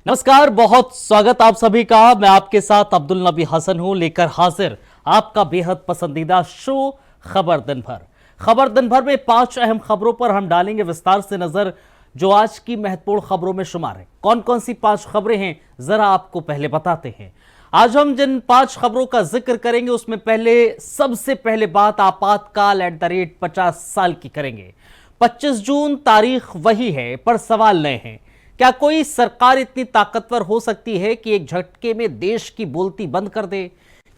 नमस्कार, बहुत स्वागत आप सभी का। मैं आपके साथ अब्दुल नबी हसन हूं, लेकर हाजिर आपका बेहद पसंदीदा शो खबर दिन भर। खबर दिन भर में 5 अहम खबरों पर हम डालेंगे विस्तार से नजर, जो आज की महत्वपूर्ण खबरों में शुमार है। कौन कौन सी 5 खबरें हैं, जरा आपको पहले बताते हैं। आज हम जिन 5 खबरों का जिक्र करेंगे उसमें सबसे पहले बात आपातकाल @ 50 साल की करेंगे। 25 जून तारीख वही है, पर सवाल नए हैं। क्या कोई सरकार इतनी ताकतवर हो सकती है कि एक झटके में देश की बोलती बंद कर दे?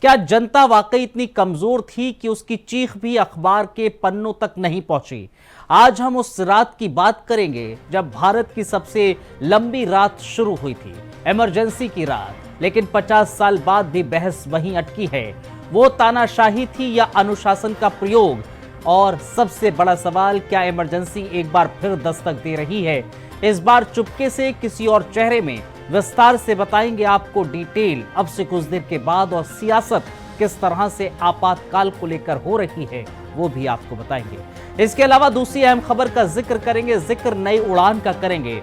क्या जनता वाकई इतनी कमजोर थी कि उसकी चीख भी अखबार के पन्नों तक नहीं पहुंची? आज हम उस रात की बात करेंगे जब भारत की सबसे लंबी रात शुरू हुई थी, इमरजेंसी की रात। लेकिन 50 साल बाद भी बहस वहीं अटकी है। वो तानाशाही थी या अनुशासन का प्रयोग? और सबसे बड़ा सवाल, क्या इमरजेंसी एक बार फिर दस्तक दे रही है? इस बार चुपके से किसी और चेहरे में विस्तार से बताएंगे आपको डिटेल अब से कुछ देर के बाद। और सियासत किस तरह से आपातकाल को लेकर हो रही है वो भी आपको बताएंगे। इसके अलावा दूसरी अहम खबर का जिक्र करेंगे, जिक्र नई उड़ान का करेंगे।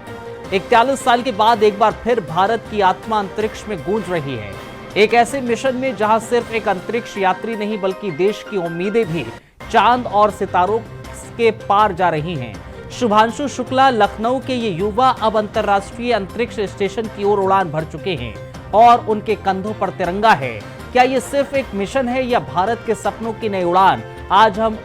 41 साल के बाद एक बार फिर भारत की आत्मा अंतरिक्ष में गूंज रही है। एक ऐसे मिशन में जहां सिर्फ एक अंतरिक्ष यात्री नहीं बल्कि देश की उम्मीदें भी चांद और सितारों के पार जा रही हैं। शुभांशु शुक्ला लखनऊ के ये युवा अब अंतर्राष्ट्रीय अंतरिक्ष स्टेशन की ओर उड़ान भर चुके हैं और उनके कंधों पर तिरंगा है। क्या ये सिर्फ एक मिशन है या भारत के सपनों की नई उड़ान? आज हम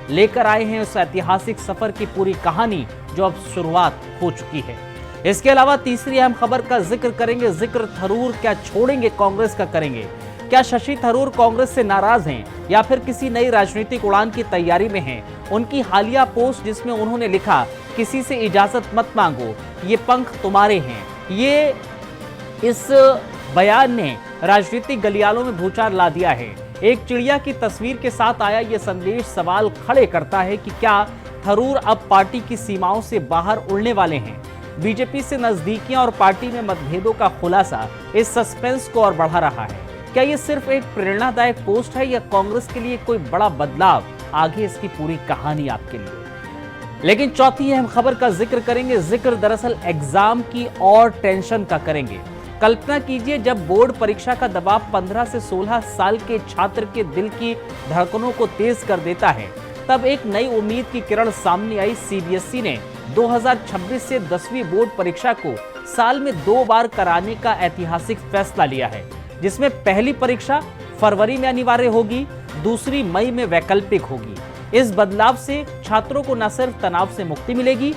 लेकर आए हैं उस ऐतिहासिक सफर की पूरी कहानी जो अब शुरुआत हो चुकी है। इसके अलावा तीसरी अहम खबर का जिक्र करेंगे, जिक्र थरूर क्या छोड़ेंगे कांग्रेस का करेंगे। क्या शशि थरूर कांग्रेस से नाराज हैं या फिर किसी नई राजनीतिक उड़ान की तैयारी में हैं? उनकी हालिया पोस्ट जिसमें उन्होंने लिखा, किसी से इजाजत मत मांगो, ये पंख तुम्हारे हैं, ये इस बयान ने राजनीतिक गलियारों में भूचाल ला दिया है। एक चिड़िया की तस्वीर के साथ आया ये संदेश सवाल खड़े करता है कि क्या थरूर अब पार्टी की सीमाओं से बाहर उड़ने वाले हैं? बीजेपी से नजदीकियां और पार्टी में मतभेदों का खुलासा इस सस्पेंस को और बढ़ा रहा है। क्या ये सिर्फ एक प्रेरणादायक पोस्ट है या कांग्रेस के लिए कोई बड़ा बदलाव? आगे इसकी पूरी कहानी आपके लिए। लेकिन चौथी अहम खबर का जिक्र करेंगे, जिक्र दरअसल एग्जाम की और टेंशन का करेंगे। कल्पना कीजिए, जब बोर्ड परीक्षा का दबाव 15 से 16 साल के छात्र के दिल की धड़कनों को तेज कर देता है, तब एक नई उम्मीद की किरण सामने आई। सीबीएसई ने 2026 से 10वीं बोर्ड परीक्षा को साल में 2 बार कराने का ऐतिहासिक फैसला लिया है, जिसमें पहली परीक्षा फरवरी में अनिवार्य होगी, दूसरी मई में वैकल्पिक होगी। इस बदलाव से छात्रों को न सिर्फ तनाव से मुक्ति मिलेगी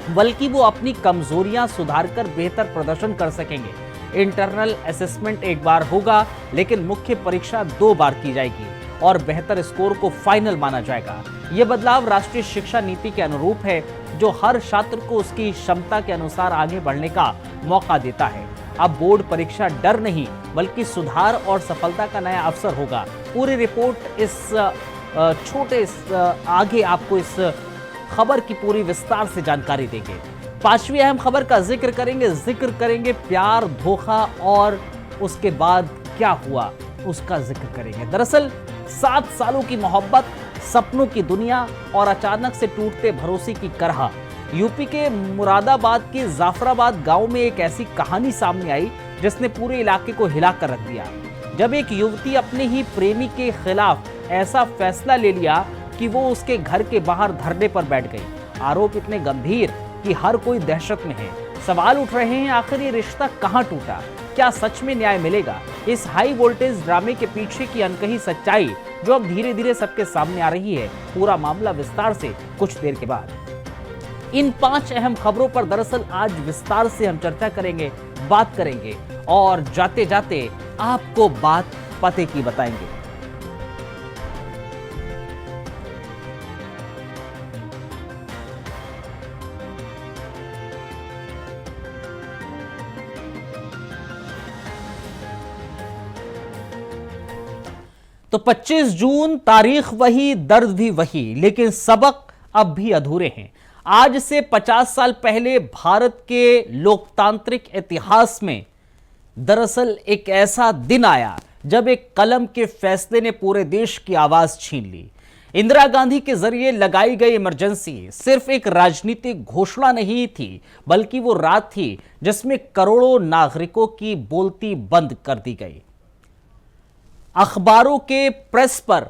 बल्कि वो अपनी कमजोरियां सुधारकर बेहतर प्रदर्शन कर सकेंगे। इंटरनल असेसमेंट एक बार होगा, लेकिन मुख्य परीक्षा 2 बार की जाएगी और बेहतर स्कोर को फाइनल माना जाएगा। यह बदलाव राष्ट्रीय शिक्षा नीति के अनुरूप है, जो हर छात्र को उसकी क्षमता के अनुसार आगे बढ़ने का मौका देता है। अब बोर्ड परीक्षा डर नहीं बल्कि सुधार और सफलता का नया अवसर होगा। पूरी रिपोर्ट इस आगे आपको इस खबर की पूरी विस्तार से जानकारी देंगे। 5वीं अहम खबर का जिक्र करेंगे प्यार, धोखा और उसके बाद क्या हुआ उसका जिक्र करेंगे। दरअसल 7 सालों की मोहब्बत, सपनों की दुनिया और अचानक से टूटते भरोसे की करहा। यूपी के मुरादाबाद के जाफराबाद गांव में एक ऐसी कहानी सामने आई जिसने पूरे इलाके को हिलाकर रख दिया। जब एक युवती अपने ही प्रेमी के खिलाफ ऐसा फैसला ले लिया कि वो उसके घर के बाहर धरने पर बैठ गई। आरोप इतने गंभीर कि हर कोई दहशत में है। सवाल उठ रहे हैं, आखिर ये रिश्ता कहां टूटा? क्या सच में न्याय मिलेगा? इस हाई वोल्टेज ड्रामे के पीछे की अनकही सच्चाई जो अब धीरे धीरे सबके सामने आ रही है। पूरा मामला विस्तार से कुछ देर के बाद। इन 5 अहम खबरों पर दरअसल आज विस्तार से हम चर्चा करेंगे, बात करेंगे और जाते जाते आपको बात पते की बताएंगे। तो 25 जून तारीख वही, दर्द भी वही, लेकिन सबक अब भी अधूरे हैं। आज से 50 साल पहले भारत के लोकतांत्रिक इतिहास में दरअसल एक ऐसा दिन आया जब एक कलम के फैसले ने पूरे देश की आवाज छीन ली। इंदिरा गांधी के जरिए लगाई गई इमरजेंसी सिर्फ एक राजनीतिक घोषणा नहीं थी, बल्कि वो रात थी जिसमें करोड़ों नागरिकों की बोलती बंद कर दी गई। अखबारों के प्रेस पर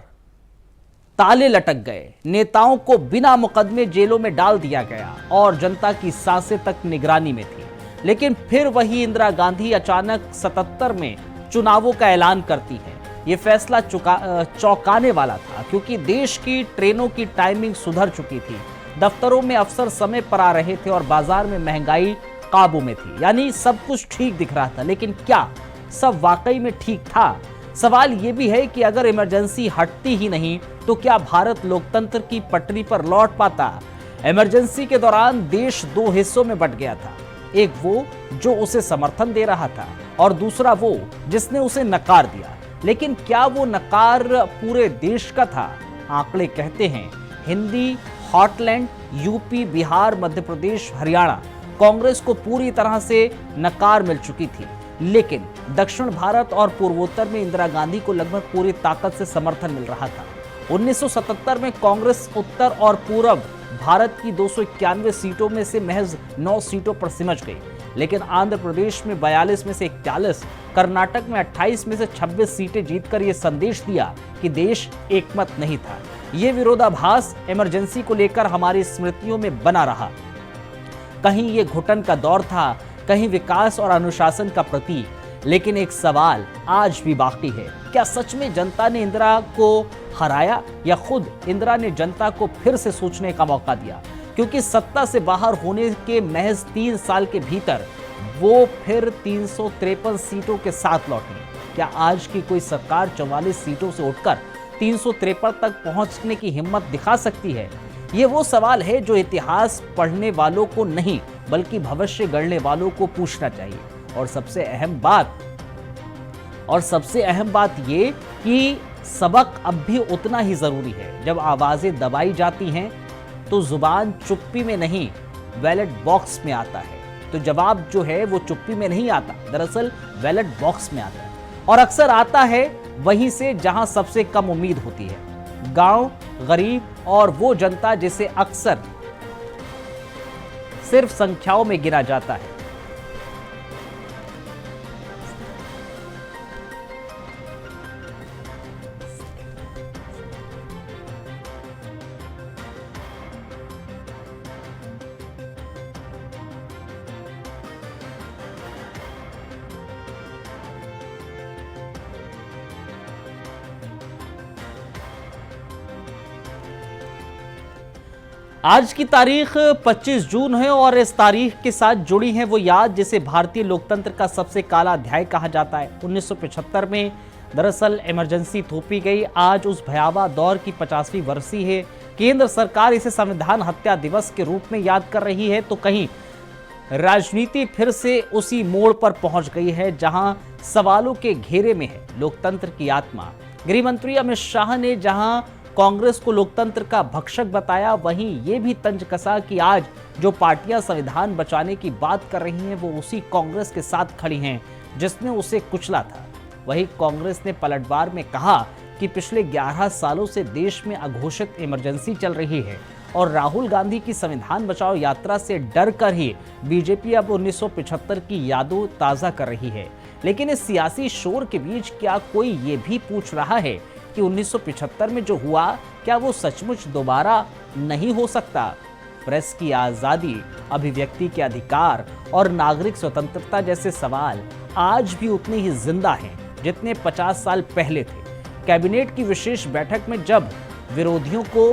ताले लटक गए, नेताओं को बिना मुकदमे जेलों में डाल दिया गया और जनता की सांसें तक निगरानी में थी। लेकिन फिर वही इंदिरा गांधी अचानक 77 में चुनावों का ऐलान करती है। यह फैसला चौंकाने वाला था, क्योंकि देश की ट्रेनों की टाइमिंग सुधर चुकी थी, दफ्तरों में अफसर समय पर आ रहे थे और बाजार में महंगाई काबू में थी। यानी सब कुछ ठीक दिख रहा था, लेकिन क्या सब वाकई में ठीक था? सवाल यह भी है कि अगर इमरजेंसी हटती ही नहीं तो क्या भारत लोकतंत्र की पटरी पर लौट पाता? इमरजेंसी के दौरान देश दो हिस्सों में बंट गया था, एक वो जो उसे समर्थन दे रहा था और दूसरा वो जिसने उसे नकार दिया। लेकिन क्या वो नकार पूरे देश का था? आंकड़े कहते हैं हिंदी हॉटलैंड, यूपी, बिहार, मध्य प्रदेश, हरियाणा कांग्रेस को पूरी तरह से नकार मिल चुकी थी। लेकिन दक्षिण भारत और पूर्वोत्तर में इंदिरा गांधी को लगभग पूरी ताकत से समर्थन मिल रहा था। 1977 में कांग्रेस उत्तर और पूर्व भारत की 291 सीटों में से महज 9 सीटों पर सिमट गई। लेकिन आंध्र प्रदेश में 42 में से 41, कर्नाटक में 28 में से 26 सीटें जीतकर यह संदेश दिया कि देश एकमत नहीं था। यह विरोधाभास इमरजेंसी को लेकर हमारी स्मृतियों में बना रहा। कहीं यह घुटन का दौर था, कहीं विकास और अनुशासन का प्रतीक। लेकिन एक सवाल आज भी बाकी है, क्या सच में जनता ने इंदिरा को हराया या खुद इंदिरा ने जनता को फिर से सोचने का मौका दिया? क्योंकि सत्ता से बाहर होने के महज 3 साल के भीतर वो फिर 353 सीटों के साथ लौटी। क्या आज की कोई सरकार 44 सीटों से उठकर 353 तक पहुंचने की हिम्मत दिखा सकती है? ये वो सवाल है जो इतिहास पढ़ने वालों को नहीं, बल्कि भविष्य गढ़ने वालों को पूछना चाहिए। और सबसे अहम बात ये कि सबक अब भी उतना ही जरूरी है। जब आवाजें दबाई जाती हैं तो जुबान चुप्पी में नहीं, बैलेट बॉक्स में आता है। तो जवाब जो है वो चुप्पी में नहीं आता, दरअसल बैलेट बॉक्स में आता है। और अक्सर आता है वहीं से जहां सबसे कम उम्मीद होती है, गांव, गरीब और वो जनता जिसे अक्सर सिर्फ संख्याओं में गिना जाता है। आज की तारीख 25 जून है और इस तारीख के साथ जुड़ी है वो याद जिसे भारतीय लोकतंत्र का सबसे काला अध्याय कहा जाता है। 1975 में दरअसल इमरजेंसी थोपी गई। आज उस भयावह दौर की 50वीं बरसी है। केंद्र सरकार इसे संविधान हत्या दिवस के रूप में याद कर रही है, तो कहीं राजनीति फिर से उसी मोड़ पर पहुंच गई है जहां सवालों के घेरे में है लोकतंत्र की आत्मा। गृह मंत्री अमित शाह ने जहां कांग्रेस को लोकतंत्र का भक्षक बताया, वहीं ये भी तंज कसा कि आज जो पार्टियां संविधान बचाने की बात कर रही हैं वो उसी कांग्रेस के साथ खड़ी हैं जिसने उसे कुचला था। वहीं कांग्रेस ने पलटवार में कहा कि पिछले 11 सालों से देश में अघोषित इमरजेंसी चल रही है और राहुल गांधी की संविधान बचाओ यात्रा से डर कर ही बीजेपी अब 1975 की यादों ताजा कर रही है। लेकिन इस सियासी शोर के बीच क्या कोई ये भी पूछ रहा है कि 1975 में जो हुआ क्या वो सचमुच दोबारा नहीं हो सकता? प्रेस की आजादी, अभिव्यक्ति के अधिकार और नागरिक स्वतंत्रता जैसे सवाल आज भी उतने ही जिंदा हैं जितने 50 साल पहले थे। कैबिनेट की विशेष बैठक में जब विरोधियों को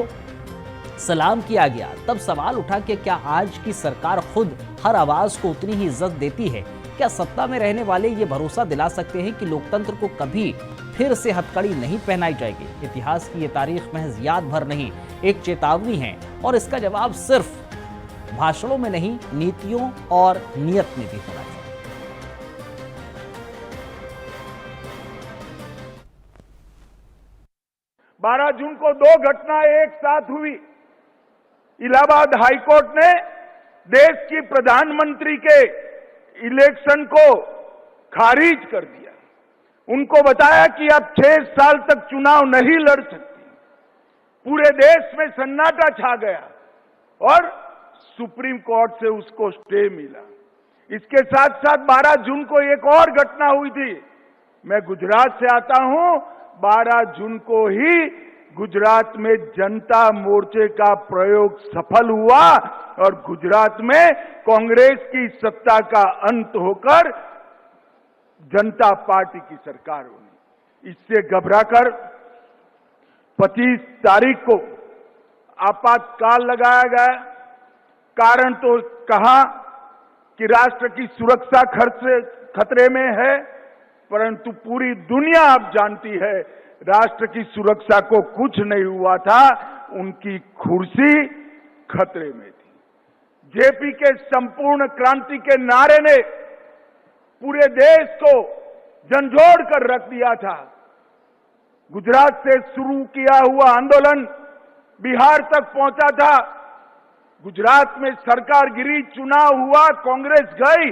सलाम किया गया तब सवाल उठा कि क्या आज की सरकार खुद हर आवाज को उतनी ही इज्जत देती है? क्या सत्ता में रहने वाले ये भरोसा दिला सकते हैं कि लोकतंत्र को कभी फिर से हथकड़ी नहीं पहनाई जाएगी? इतिहास की ये तारीख महज याद भर नहीं, एक चेतावनी है और इसका जवाब सिर्फ भाषणों में नहीं, नीतियों और नियत में भी होना चाहिए। 12 जून को 2 घटनाएं एक साथ हुई। इलाहाबाद हाईकोर्ट ने देश की प्रधानमंत्री के इलेक्शन को खारिज कर दिया। उनको बताया कि अब 6 साल तक चुनाव नहीं लड़ सकती। पूरे देश में सन्नाटा छा गया और सुप्रीम कोर्ट से उसको स्टे मिला। इसके साथ साथ 12 जून को एक और घटना हुई थी। मैं गुजरात से आता हूं। 12 जून को ही गुजरात में जनता मोर्चे का प्रयोग सफल हुआ और गुजरात में कांग्रेस की सत्ता का अंत होकर जनता पार्टी की सरकार बनी। इससे घबराकर 25 तारीख को आपातकाल लगाया गया। कारण तो कहा कि राष्ट्र की सुरक्षा खतरे में है, परंतु पूरी दुनिया अब जानती है राष्ट्र की सुरक्षा को कुछ नहीं हुआ था, उनकी कुर्सी खतरे में थी। जेपी के संपूर्ण क्रांति के नारे ने पूरे देश को झंझोड़ कर रख दिया था। गुजरात से शुरू किया हुआ आंदोलन बिहार तक पहुंचा था। गुजरात में सरकार गिरी, चुनाव हुआ, कांग्रेस गई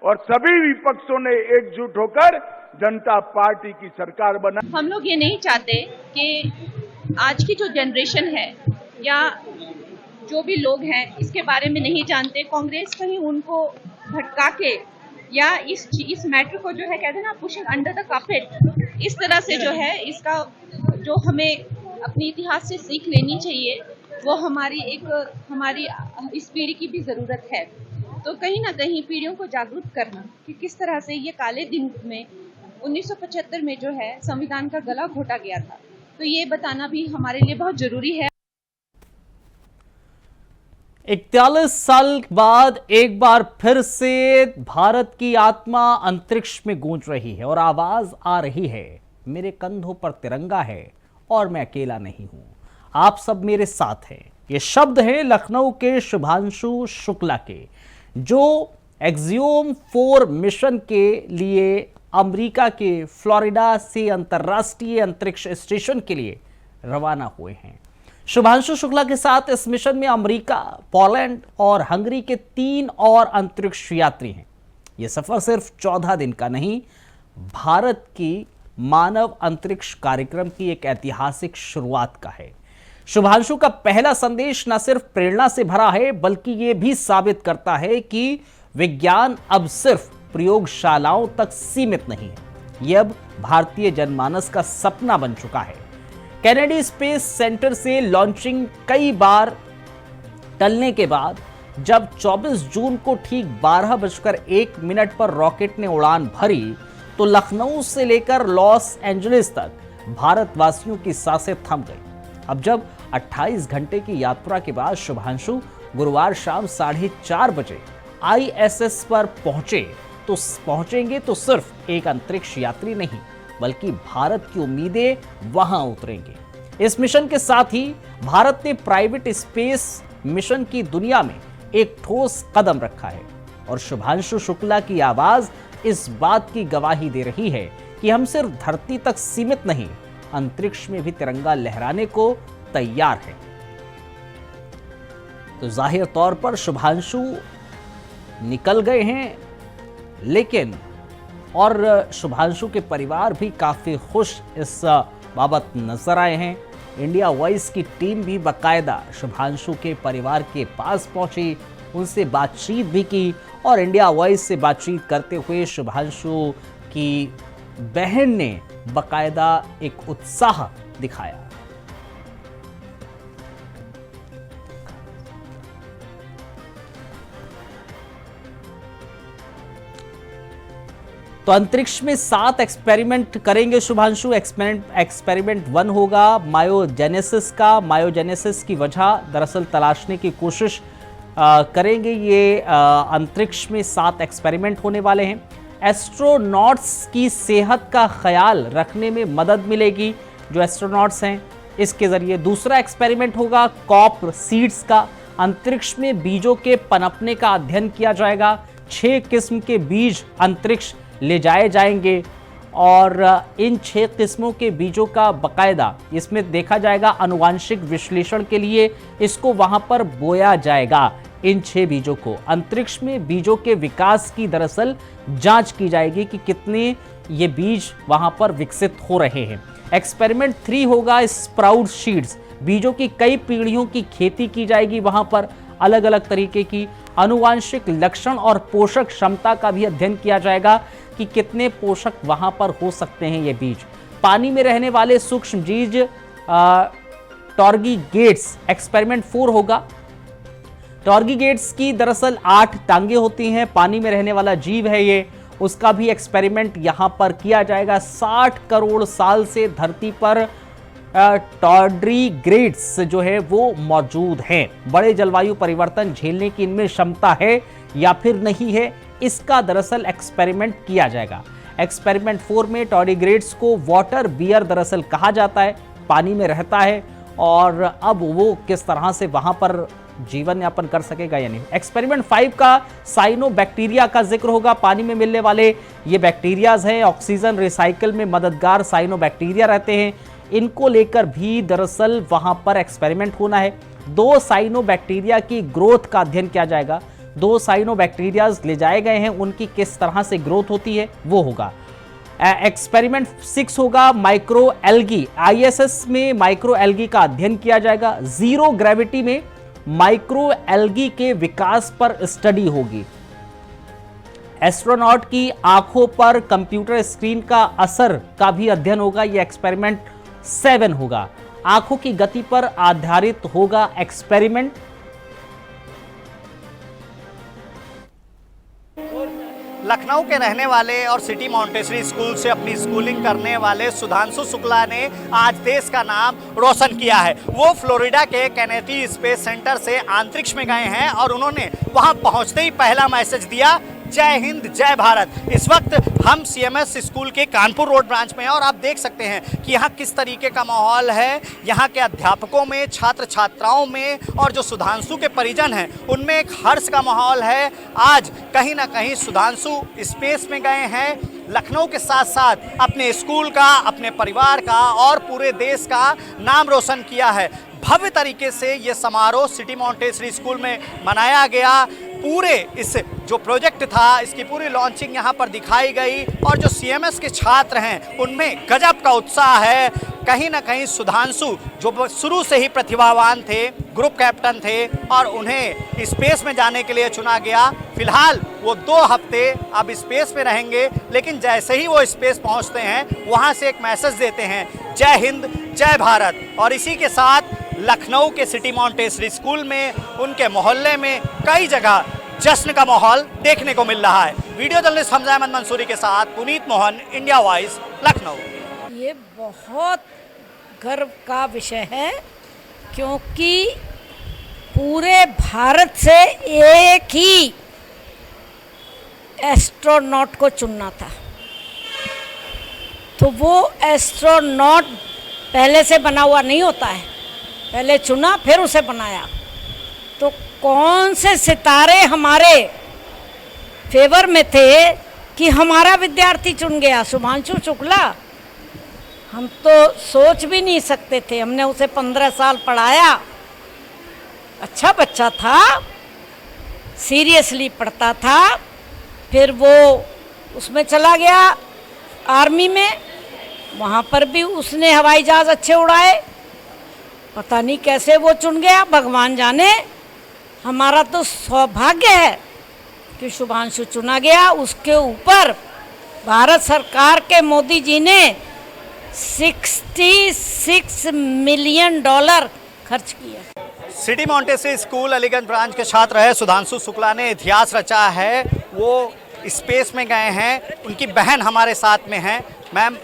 और सभी विपक्षों ने एकजुट होकर जनता पार्टी की सरकार बना। हम लोग ये नहीं चाहते कि आज की जो जनरेशन है या जो भी लोग हैं इसके बारे में नहीं जानते, कांग्रेस कहीं उनको भटका के या इस मैटर को जो है कहते हैं ना पुशिंग अंडर द कार्पेट, इस तरह से जो है इसका जो हमें अपने इतिहास से सीख लेनी चाहिए, वो हमारी इस पीढ़ी की भी ज़रूरत है। तो कहीं ना कहीं पीढ़ियों को जागरूक करना कि किस तरह से ये काले दिन में 1975 में जो है संविधान का गला घोटा गया था, तो ये बताना भी हमारे लिए बहुत जरूरी है। 41 साल बाद एक बार फिर से भारत की आत्मा अंतरिक्ष में गूंज रही है और आवाज आ रही है, मेरे कंधों पर तिरंगा है और मैं अकेला नहीं हूं, आप सब मेरे साथ हैं। ये शब्द हैं लखनऊ के शुभांशु शुक्ला के, जो एक्सियोम 4 मिशन के लिए अमेरिका के फ्लोरिडा से अंतर्राष्ट्रीय अंतरिक्ष स्टेशन के लिए रवाना हुए हैं। शुभांशु शुक्ला के साथ इस मिशन में अमेरिका, पोलैंड और हंगरी के 3 और अंतरिक्ष यात्री हैं। यह सफर सिर्फ 14 दिन का नहीं, भारत की मानव अंतरिक्ष कार्यक्रम की एक ऐतिहासिक शुरुआत का है। शुभांशु का पहला संदेश न सिर्फ प्रेरणा से भरा है, बल्कि यह भी साबित करता है कि विज्ञान अब सिर्फ प्रयोगशालाओं तक सीमित नहीं है, यह अब भारतीय जनमानस का सपना बन चुका है। कैनेडी स्पेस सेंटर से लॉन्चिंग कई बार टलने के बाद जब 24 जून को ठीक 12:01 पर रॉकेट ने उड़ान भरी, तो लखनऊ से लेकर लॉस एंजलिस तक भारतवासियों की सांसें थम गई। अब जब 28 घंटे की यात्रा के बाद शुभांशु गुरुवार शाम 4:30 बजे ISS पर पहुंचेंगे तो सिर्फ एक अंतरिक्ष यात्री नहीं, बल्कि भारत की उम्मीदें वहां उतरेंगी। इस मिशन के साथ ही भारत ने प्राइवेट स्पेस मिशन की दुनिया में एक ठोस कदम रखा है और शुभांशु शुक्ला की आवाज इस बात की गवाही दे रही है कि हम सिर्फ धरती तक सीमित नहीं, अंतरिक्ष में भी तिरंगा लहराने को तैयार है। तो जाहिर तौर पर शुभांशु निकल गए हैं, लेकिन और शुभांशु के परिवार भी काफी खुश इस बाबत नजर आए हैं। इंडिया वॉइस की टीम भी बाकायदा शुभांशु के परिवार के पास पहुंची, उनसे बातचीत भी की और इंडिया वॉइस से बातचीत करते हुए शुभांशु की बहन ने बाकायदा एक उत्साह दिखाया। तो अंतरिक्ष में 7 एक्सपेरिमेंट करेंगे शुभांशु। एक्सपेरिमेंट 1 होगा मायोजेनेसिस का। मायोजेनेसिस की वजह दरअसल तलाशने की कोशिश करेंगे। ये अंतरिक्ष में 7 एक्सपेरिमेंट होने वाले हैं। एस्ट्रोनॉट्स की सेहत का ख्याल रखने में मदद मिलेगी जो एस्ट्रोनॉट्स हैं, इसके जरिए। दूसरा एक्सपेरिमेंट होगा कॉप सीड्स का। अंतरिक्ष में बीजों के पनपने का अध्ययन किया जाएगा। 6 किस्म के बीज अंतरिक्ष ले जाए जाएंगे और इन 6 किस्मों के बीजों का बाकायदा इसमें देखा जाएगा। आनुवांशिक विश्लेषण के लिए इसको वहां पर बोया जाएगा। इन 6 बीजों को अंतरिक्ष में बीजों के विकास की दरअसल जांच की जाएगी कि कितने ये बीज वहां पर विकसित हो रहे हैं। एक्सपेरिमेंट 3 होगा स्प्राउट सीड्स, बीजों की कई पीढ़ियों की खेती की जाएगी वहां पर, अलग अलग तरीके की आनुवांशिक लक्षण और पोषक क्षमता का भी अध्ययन किया जाएगा कि कितने पोषक वहां पर हो सकते हैं ये बीज। पानी में रहने वाले सूक्ष्म जीव टॉर्गीगेट्स, एक्सपेरिमेंट 4 होगा। टॉर्गीगेट्स की दरअसल 8 टांगे होती हैं, पानी में रहने वाला जीव है ये, उसका भी एक्सपेरिमेंट यहां पर किया जाएगा। 60 करोड़ साल से धरती पर टॉर्गीगेट्स जो है वो मौजूद हैं। बड़े जलवायु परिवर्तन झेलने की इनमें क्षमता है या फिर नहीं है, इसका दरअसल एक्सपेरिमेंट किया जाएगा। एक्सपेरिमेंट 4 में टॉर्गीगेट्स को वाटर बियर दरअसल कहा जाता है, पानी में रहता है और अब वो किस तरह से वहां पर जीवन यापन कर सकेगा या नहीं। एक्सपेरिमेंट 5 का साइनोबैक्टीरिया का जिक्र होगा। पानी में मिलने वाले ये बैक्टीरियाज हैं, ऑक्सीजन रिसाइकल में मददगार साइनोबैक्टीरिया रहते हैं, इनको लेकर भी दरअसल वहां पर एक्सपेरिमेंट होना है। 2 साइनोबैक्टीरिया की ग्रोथ का अध्ययन किया जाएगा। 2 साइनोबैक्टीरियाज ले जाए गए हैं, उनकी किस तरह से ग्रोथ होती है वो होगा। एक्सपेरिमेंट 6 होगा माइक्रो एल्गी, ISS में माइक्रो एल्गी का अध्ययन किया जाएगा। जीरो ग्रेविटी में माइक्रो एल्गी के विकास पर स्टडी होगी। एस्ट्रोनॉट की आंखों पर कंप्यूटर स्क्रीन का असर का भी अध्ययन होगा। यह एक्सपेरिमेंट 7 होगा। आंखों की गति पर आधारित होगा एक्सपेरिमेंट। लखनऊ के रहने वाले और सिटी मॉन्टेसरी स्कूल से अपनी स्कूलिंग करने वाले सुधांशु शुक्ला ने आज देश का नाम रोशन किया है। वो फ्लोरिडा के केनेडी स्पेस सेंटर से अंतरिक्ष में गए हैं और उन्होंने वहां पहुंचते ही पहला मैसेज दिया, जय हिंद जय भारत। इस वक्त हम CMS स्कूल के कानपुर रोड ब्रांच में हैं और आप देख सकते हैं कि यहाँ किस तरीके का माहौल है। यहाँ के अध्यापकों में, छात्र छात्राओं में और जो सुधांशु के परिजन हैं उनमें एक हर्ष का माहौल है। आज कहीं ना कहीं सुधांशु स्पेस में गए हैं, लखनऊ के साथ साथ अपने स्कूल का, अपने परिवार का और पूरे देश का नाम रोशन किया है। भव्य तरीके से ये समारोह सिटी मॉन्टेसरी स्कूल में मनाया गया। पूरे इस जो प्रोजेक्ट था इसकी पूरी लॉन्चिंग यहाँ पर दिखाई गई और जो CMS के छात्र हैं उनमें गजब का उत्साह है। कहीं ना कहीं सुधांशु जो शुरू से ही प्रतिभावान थे, ग्रुप कैप्टन थे और उन्हें स्पेस में जाने के लिए चुना गया। फिलहाल वो 2 हफ्ते अब स्पेस में रहेंगे, लेकिन जैसे ही वो स्पेस पहुँचते हैं वहाँ से एक मैसेज देते हैं, जय हिंद जय भारत। और इसी के साथ लखनऊ के सिटी मॉन्टेसरी स्कूल में, उनके मोहल्ले में कई जगह जश्न का माहौल देखने को मिल रहा है। वीडियो जर्नलिस्ट हमजा अहमद मंसूरी के साथ पुनीत मोहन, इंडिया वॉइस, लखनऊ। ये बहुत गर्व का विषय है क्योंकि पूरे भारत से एक ही एस्ट्रोनॉट को चुनना था, तो वो एस्ट्रोनॉट पहले से बना हुआ नहीं होता है, पहले चुना फिर उसे बनाया। तो कौन से सितारे हमारे फेवर में थे कि हमारा विद्यार्थी चुन गया, शुभांशु शुक्ला। हम तो सोच भी नहीं सकते थे, हमने उसे 15 साल पढ़ाया। अच्छा बच्चा था, सीरियसली पढ़ता था, फिर वो उसमें चला गया आर्मी में, वहाँ पर भी उसने हवाई जहाज़ अच्छे उड़ाए। पता नहीं कैसे वो चुन गया, भगवान जाने। हमारा तो सौभाग्य है कि शुभांशु चुना गया। उसके ऊपर भारत सरकार के मोदी जी ने $66 मिलियन खर्च किया। City Montessori school Aliganj branch के छात्र है सुधांशु शुक्ला ने इतिहास रचा है। वो स्पेस में गए हैं, उनकी बहन हमारे साथ में है। मैम,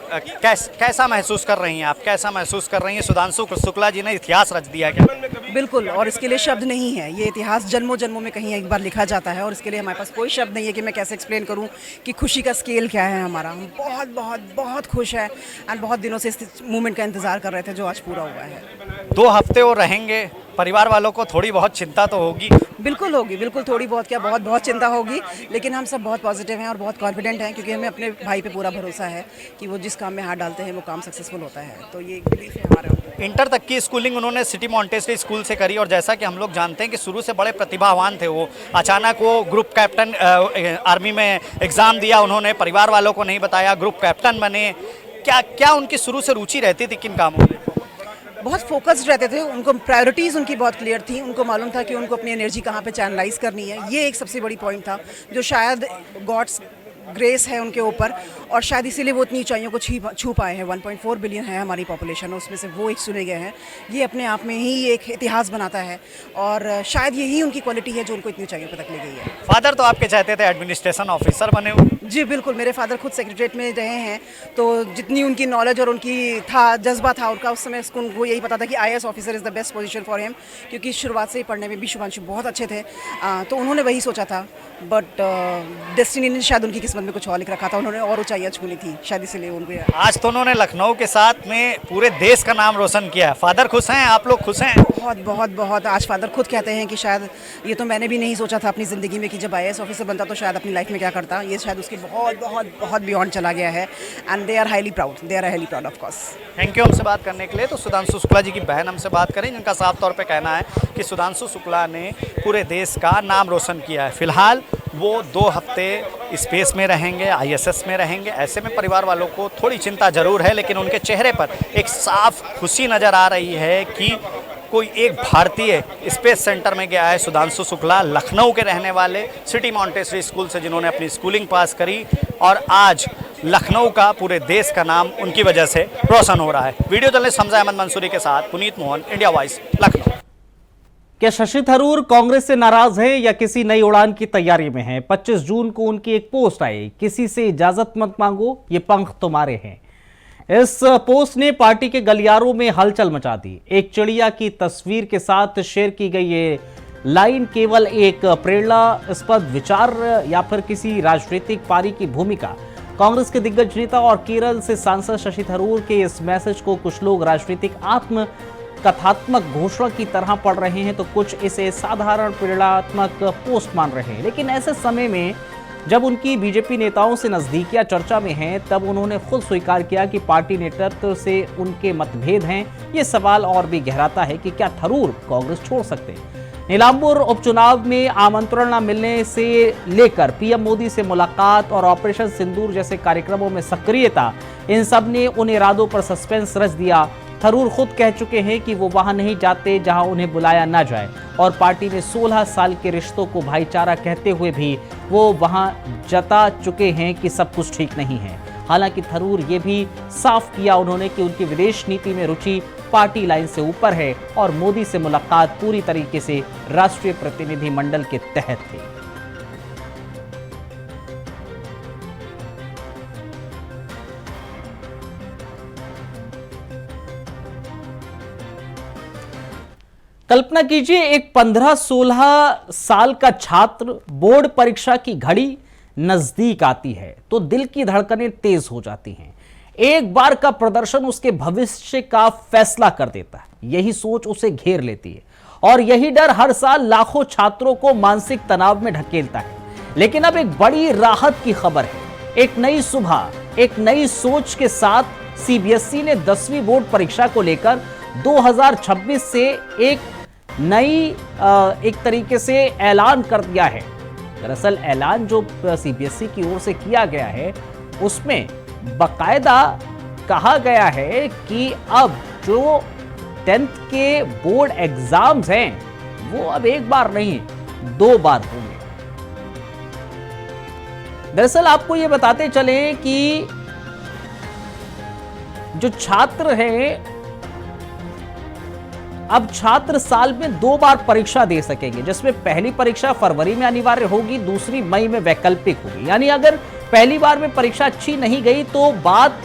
कैसा महसूस कर रही हैं आप, कैसा महसूस कर रही हैं? सुधांशु शुक्ला जी ने इतिहास रच दिया क्या? बिल्कुल, और इसके लिए शब्द नहीं है। ये इतिहास जन्मों जन्मों में कहीं एक बार लिखा जाता है और इसके लिए हमारे पास कोई शब्द नहीं है कि मैं कैसे एक्सप्लेन करूं कि खुशी का स्केल क्या है हमारा। हम बहुत बहुत बहुत खुश हैं और बहुत दिनों से इस मूवमेंट का इंतज़ार कर रहे थे जो आज पूरा हुआ है। 2 हफ्ते वो रहेंगे, परिवार वालों को थोड़ी बहुत चिंता तो होगी? बिल्कुल होगी, बिल्कुल, थोड़ी बहुत क्या बहुत बहुत चिंता होगी, लेकिन हम सब बहुत पॉजिटिव हैं और बहुत कॉन्फिडेंट हैं क्योंकि हमें अपने भाई पे पूरा भरोसा है कि वो जिस काम में हाथ डालते हैं वो काम सक्सेसफुल होता है। तो ये एक बिलीफ है हमारे ऊपर। इंटर तक की स्कूलिंग उन्होंने सिटी मॉन्टेसरी स्कूल से करी और जैसा कि हम लोग जानते हैं कि शुरू से बड़े प्रतिभावान थे वो। अचानक वो ग्रुप कैप्टन आर्मी में एग्ज़ाम दिया उन्होंने, परिवार वालों को नहीं बताया, ग्रुप कैप्टन बने। क्या क्या उनकी शुरू से रुचि रहती थी किन कामों में? बहुत फोकस्ड रहते थे, उनको प्रायोरिटीज़ उनकी बहुत क्लियर थी, उनको मालूम था कि उनको अपनी एनर्जी कहाँ पे चैनलाइज करनी है। ये एक सबसे बड़ी पॉइंट था जो शायद गॉड्स ग्रेस है उनके ऊपर, और शायद इसीलिए वो इतनी ऊंचाइयों को छू पाए हैं। 1.4 बिलियन है हमारी पॉपुलेशन, उसमें से वो एक चुने गए हैं। ये अपने आप में ही एक इतिहास बनाता है, और शायद यही उनकी क्वालिटी है जो उनको इतनी ऊंचाइयों पर तक ले गई है। फादर तो आपके चाहते थे एडमिनिस्ट्रेशन ऑफिसर बने हुए। जी बिल्कुल, मेरे फादर खुद सेक्रेटरीट में रहे हैं, तो जितनी उनकी नॉलेज और उनकी जज्बा था उनका, उस समय उनको यही पता था कि IAS officer is the best position for him, क्योंकि शुरुआत से ही पढ़ने में भी शुभांशु बहुत अच्छे थे। तो उन्होंने वही सोचा था, बट डेस्टिनी ने शायद उनकी किस्मत में कुछ और लिख रखा था, उन्होंने और ऊंचाइयाँ छूनी थी, शायद इसलिए उनको। आज तो उन्होंने लखनऊ के साथ में पूरे देश का नाम रोशन किया है। फादर खुश हैं, आप लोग खुश हैं? बहुत बहुत बहुत। आज फादर खुद कहते हैं कि शायद ये तो मैंने भी नहीं सोचा था अपनी ज़िंदगी में कि जब IAS ऑफिसर बनता तो शायद अपनी लाइफ में क्या करता। ये शायद उसके बहुत बहुत बहुत बियॉन्ड चला गया है, and they are highly proud of course. Thank you हमसे बात करने के लिए। तो सुधांशु शुक्ला जी की बहन हमसे बात करें, जिनका साफ तौर पे कहना है कि सुधांशु शुक्ला ने पूरे देश का नाम रोशन किया है। फिलहाल वो 2 हफ्ते स्पेस में रहेंगे, ISS में रहेंगे। ऐसे में परिवार वालों को थोड़ी चिंता जरूर है, लेकिन उनके चेहरे पर एक साफ खुशी नज़र आ रही है कि कोई एक भारतीय स्पेस सेंटर में गया है। सुधांशु शुक्ला लखनऊ के रहने वाले, सिटी मॉन्टेसरी स्कूल से जिन्होंने अपनी स्कूलिंग पास करी, और आज लखनऊ का पूरे देश का नाम उनकी वजह से रोशन हो रहा है। वीडियो जर्नलिस्ट हमजा अहमद मंसूरी के साथ पुनीत मोहन, इंडिया वॉइस, लखनऊ। क्या शशि थरूर कांग्रेस से नाराज हैं या किसी नई उड़ान की तैयारी में हैं? 25 जून को उनकी एक पोस्ट आई, किसी से इजाजत मत मांगो, ये पंख तुम्हारे हैं। इस पोस्ट ने पार्टी के गलियारों में हलचल मचा दी। एक चिड़िया की तस्वीर के साथ शेयर की गई ये लाइन केवल एक प्रेरणास्पद विचार या फिर किसी राजनीतिक पारी की भूमिका। कांग्रेस के दिग्गज नेता और केरल से सांसद शशि थरूर के इस मैसेज को कुछ लोग राजनीतिक आत्म कथात्मक घोषणा की तरह पढ़ रहे हैं, तो कुछ इसे साधारण प्रेरणात्मक पोस्ट मान रहे हैं। लेकिन ऐसे समय में जब उनकी बीजेपी नेताओं से नजदीकियां चर्चा में हैं, तब उन्होंने खुद स्वीकार किया कि पार्टी नेतृत्व से उनके मतभेद हैं। ये सवाल और भी गहराता है कि क्या थरूर कांग्रेस छोड़ सकते हैं? नीलांबुर उपचुनाव में आमंत्रण न मिलने से लेकर पीएम मोदी से मुलाकात और ऑपरेशन सिंदूर जैसे कार्यक्रमों में सक्रियता, इन सब ने उन इरादों पर सस्पेंस रच दिया। थरूर खुद कह चुके हैं कि वो वहां नहीं जाते जहां उन्हें बुलाया ना जाए, और पार्टी में 16 साल के रिश्तों को भाईचारा कहते हुए भी वो वहां जता चुके हैं कि सब कुछ ठीक नहीं है। हालांकि थरूर ये भी साफ किया उन्होंने कि उनकी विदेश नीति में रुचि पार्टी लाइन से ऊपर है, और मोदी से मुलाकात पूरी तरीके से राष्ट्रीय प्रतिनिधिमंडल के तहत थी। कल्पना कीजिए, एक 15-16 साल का छात्र, बोर्ड परीक्षा की घड़ी नजदीक आती है तो दिल की धड़कनें तेज हो जाती हैं। एक बार का प्रदर्शन उसके भविष्य का फैसला कर देता है। यही सोच उसे घेर लेती है, और यही डर हर साल लाखों छात्रों को मानसिक तनाव में ढकेलता है। लेकिन अब एक बड़ी राहत की खबर है। एक नई सुबह, एक नई सोच के साथ CBSE ने 10वीं बोर्ड परीक्षा को लेकर 2026 से एक तरीके से ऐलान कर दिया है। दरअसल ऐलान जो CBSE की ओर से किया गया है, उसमें बकायदा कहा गया है कि अब जो 10th के बोर्ड एग्जाम्स हैं वो अब एक बार नहीं 2 बार होंगे। दरअसल आपको ये बताते चले कि जो छात्र हैं, अब छात्र साल में 2 बार परीक्षा दे सकेंगे, जिसमें पहली परीक्षा फरवरी में अनिवार्य होगी, दूसरी मई में वैकल्पिक होगी। यानी अगर पहली बार में परीक्षा अच्छी नहीं गई तो बात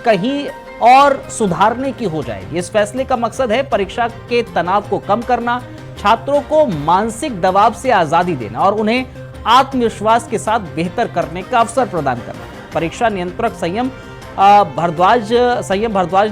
कहीं और सुधारने की हो जाएगी। इस फैसले का मकसद है परीक्षा के तनाव को कम करना, छात्रों को मानसिक दबाव से आजादी देना और उन्हें आत्मविश्वास के साथ बेहतर करने का अवसर प्रदान करना। परीक्षा नियंत्रक संयम भारद्वाज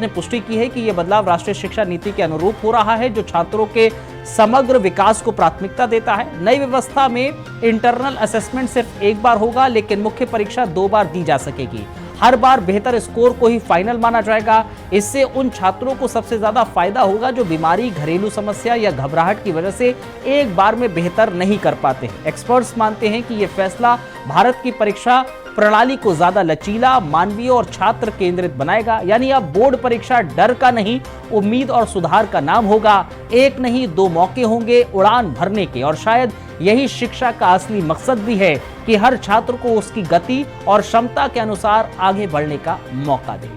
ने पुष्टि की है कि यह बदलाव राष्ट्रीय शिक्षा नीति के अनुरूप हो रहा है, जो छात्रों के समग्र विकास को प्राथमिकता देता है। नई व्यवस्था में इंटरनल असेसमेंट सिर्फ एक बार होगा, लेकिन मुख्य परीक्षा 2 बार दी जा सकेगी। हर बार बेहतर स्कोर को ही फाइनल माना जाएगा। इससे उन छात्रों को सबसे ज्यादा फायदा होगा जो बीमारी, घरेलू समस्या या घबराहट की वजह से एक बार में बेहतर नहीं कर पाते हैं। एक्सपर्ट्स मानते हैं कि यह फैसला भारत की परीक्षा प्रणाली को ज्यादा लचीला, मानवीय और छात्र केंद्रित बनाएगा। यानी अब बोर्ड परीक्षा डर का नहीं, उम्मीद और सुधार का नाम होगा। एक नहीं 2 मौके होंगे उड़ान भरने के, और शायद यही शिक्षा का असली मकसद भी है कि हर छात्र को उसकी गति और क्षमता के अनुसार आगे बढ़ने का मौका दे।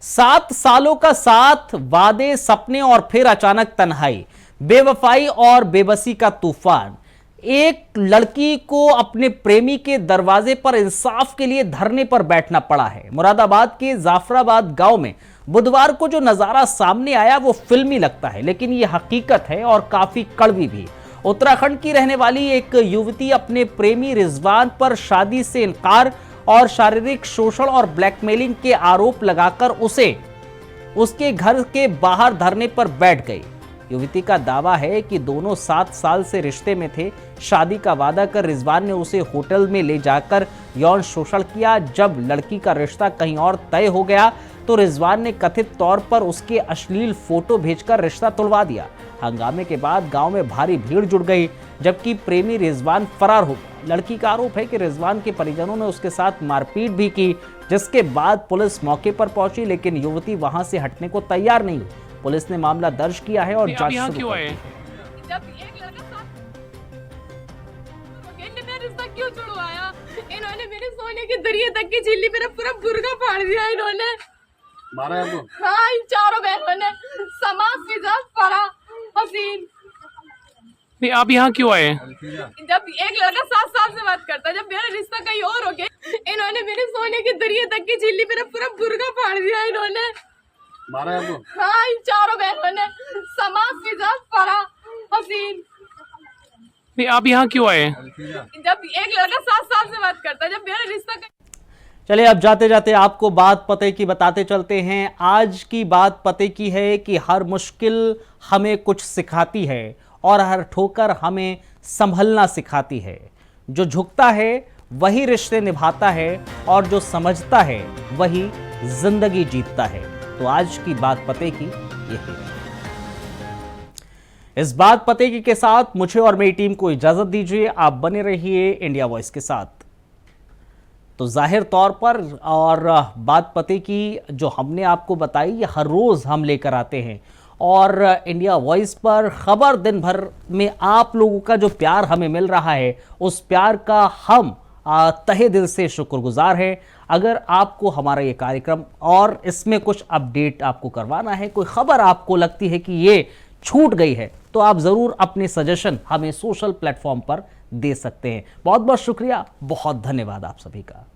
सात सालों का साथ, वादे, सपने और फिर अचानक तन्हाई, बेवफाई और बेबसी का तूफान। एक लड़की को अपने प्रेमी के दरवाजे पर इंसाफ के लिए धरने पर बैठना पड़ा है। मुरादाबाद के जाफराबाद गांव में बुधवार को जो नजारा सामने आया वो फिल्मी लगता है, लेकिन ये हकीकत है और काफी कड़वी भी। उत्तराखंड की रहने वाली एक युवती अपने प्रेमी रिजवान पर शादी से इनकार और शारीरिक शोषण और ब्लैकमेलिंग के आरोप लगाकर उसे उसके घर के बाहर धरने पर बैठ गई। युवती का दावा है कि दोनों 7 साल से रिश्ते में थे। शादी का वादा कर रिजवान ने उसे होटल में ले जाकर यौन शोषण किया। जब लड़की का रिश्ता कहीं और तय हो गया तो रिजवान ने कथित तौर पर उसके अश्लील फोटो भेजकर रिश्ता तुड़वा दिया। हंगामे के बाद गांव में भारी भीड़ जुट गई, जबकि प्रेमी रिजवान फरार हो गया। लड़की का आरोप है कि रिजवान के परिजनों ने उसके साथ मारपीट भी की, जिसके बाद पुलिस मौके पर पहुंची, लेकिन युवती वहां से हटने को तैयार नहीं। पुलिस ने मामला दर्ज किया है और जांच शुरू कर दी है। जब एक लड़का साथ मेरा रिश्ता क्यों छुड़वाया? इन्होंने मेरे सोने के दरिया तक की झिल्ली, मेरा पूरा बुर्गा फाड़ दिया इन्होंने। मारा है वो? हाँ, इन चारों बहनों ने समाज की जात पड़ा हसीन। नहीं, आप यहाँ क्यों आए? जब एक लड़का 7 साल से बात करता है, जब मेरा रिश्ता कहीं और हो गया, इन्होंने मेरे सोने के दरिया तक की झिल्ली, मेरा पूरा बुर्गा फाड़ दिया इन्होंने। मारा है वो? हाँ, इन चारों बहनों ने समाज की जात पड़ा हसीन। नहीं, आप यहाँ क्यों आए? जब एक लड़का 7 साल से बात करता है, जब मेरा रिश्ता चलिए अब जाते जाते आपको बात पते की बताते चलते हैं। आज की बात पते की है कि हर मुश्किल हमें कुछ सिखाती है और हर ठोकर हमें संभलना सिखाती है। जो झुकता है वही रिश्ते निभाता है और जो समझता है वही जिंदगी जीतता है। तो आज की बात पते की यही है। इस बात पते की के साथ मुझे और मेरी टीम को इजाजत दीजिए। आप बने रहिए इंडिया वॉइस के साथ। तो जाहिर तौर पर और बात पते की जो हमने आपको बताई ये हर रोज़ हम लेकर आते हैं, और इंडिया वॉइस पर खबर दिन भर में आप लोगों का जो प्यार हमें मिल रहा है उस प्यार का हम तहे दिल से शुक्रगुजार हैं। अगर आपको हमारा ये कार्यक्रम और इसमें कुछ अपडेट आपको करवाना है, कोई खबर आपको लगती है कि ये छूट गई है, तो आप ज़रूर अपने सजेशन हमें सोशल प्लेटफॉर्म पर दे सकते हैं। बहुत बहुत शुक्रिया, बहुत धन्यवाद आप सभी का।